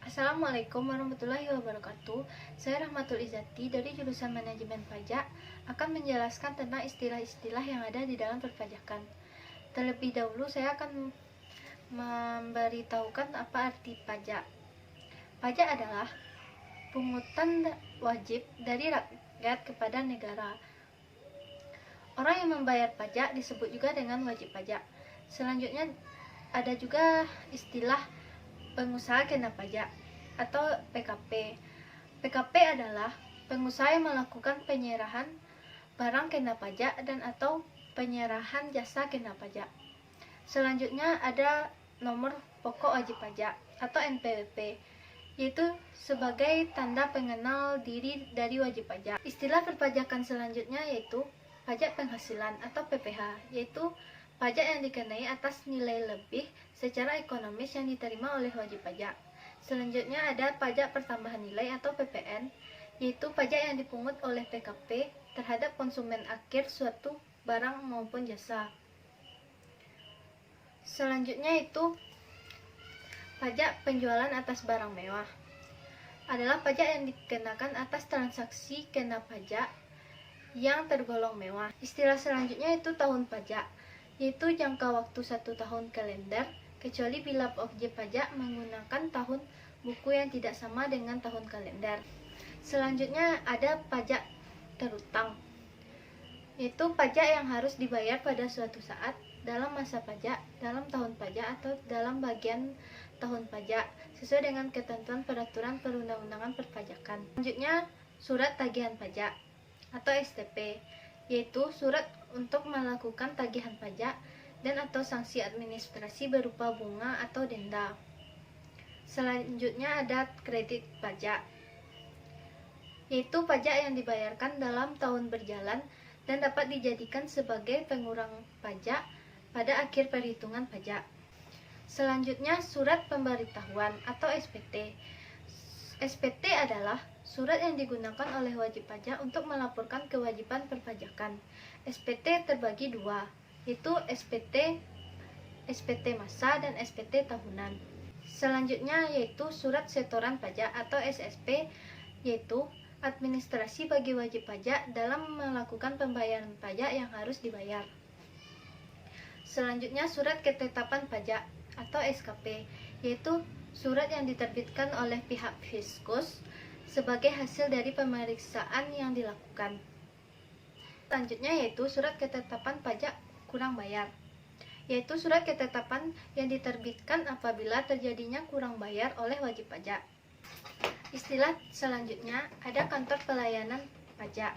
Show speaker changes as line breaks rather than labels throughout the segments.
Assalamualaikum warahmatullahi wabarakatuh. Saya Rahmatul Izati dari jurusan Manajemen Pajak akan menjelaskan tentang istilah-istilah yang ada di dalam perpajakan. Terlebih dahulu saya akan memberitahukan apa arti pajak. Pajak adalah pungutan wajib dari rakyat kepada negara. Orang yang membayar pajak disebut juga dengan wajib pajak. Selanjutnya ada juga istilah pengusaha kena pajak atau PKP. PKP adalah pengusaha yang melakukan penyerahan barang kena pajak dan atau penyerahan jasa kena pajak. Selanjutnya ada nomor pokok wajib pajak atau NPWP, yaitu sebagai tanda pengenal diri dari wajib pajak. Istilah perpajakan selanjutnya yaitu pajak penghasilan atau PPh, yaitu pajak yang dikenai atas nilai lebih secara ekonomis yang diterima oleh wajib pajak. Selanjutnya ada pajak pertambahan nilai atau PPN, yaitu pajak yang dipungut oleh PKP terhadap konsumen akhir suatu barang maupun jasa. Selanjutnya itu pajak penjualan atas barang mewah. Adalah pajak yang dikenakan atas transaksi kena pajak yang tergolong mewah. Istilah selanjutnya itu tahun pajak, yaitu jangka waktu 1 tahun kalender, kecuali bila objek pajak menggunakan tahun buku yang tidak sama dengan tahun kalender. Selanjutnya ada pajak terutang, yaitu pajak yang harus dibayar pada suatu saat dalam masa pajak, dalam tahun pajak, atau dalam bagian tahun pajak, sesuai dengan ketentuan peraturan perundang-undangan perpajakan. Selanjutnya surat tagihan pajak atau STP, yaitu surat untuk melakukan tagihan pajak dan atau sanksi administrasi berupa bunga atau denda. Selanjutnya ada kredit pajak, yaitu pajak yang dibayarkan dalam tahun berjalan dan dapat dijadikan sebagai pengurang pajak pada akhir perhitungan pajak. Selanjutnya surat pemberitahuan atau SPT. SPT adalah surat yang digunakan oleh wajib pajak untuk melaporkan kewajiban perpajakan. SPT terbagi dua, yaitu SPT masa dan SPT tahunan. Selanjutnya yaitu surat setoran pajak atau SSP, yaitu administrasi bagi wajib pajak dalam melakukan pembayaran pajak yang harus dibayar. Selanjutnya surat ketetapan pajak atau SKP, yaitu surat yang diterbitkan oleh pihak Fiskus sebagai hasil dari pemeriksaan yang dilakukan. Selanjutnya yaitu surat ketetapan pajak kurang bayar, yaitu surat ketetapan yang diterbitkan apabila terjadinya kurang bayar oleh wajib pajak. Istilah selanjutnya ada kantor pelayanan pajak.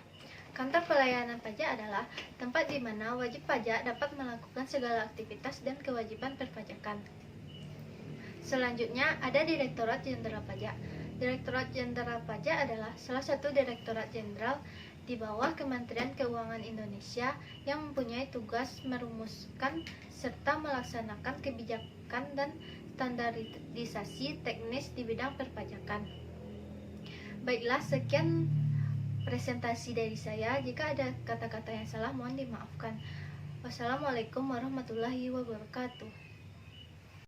Kantor pelayanan pajak adalah tempat di mana wajib pajak dapat melakukan segala aktivitas dan kewajiban perpajakan. Selanjutnya ada Direktorat Jenderal Pajak. Direktorat Jenderal Pajak adalah salah satu direktorat jenderal di bawah Kementerian Keuangan Indonesia yang mempunyai tugas merumuskan serta melaksanakan kebijakan dan standarisasi teknis di bidang perpajakan. Baiklah, sekian presentasi dari saya. Jika ada kata-kata yang salah mohon dimaafkan. Wassalamualaikum warahmatullahi wabarakatuh.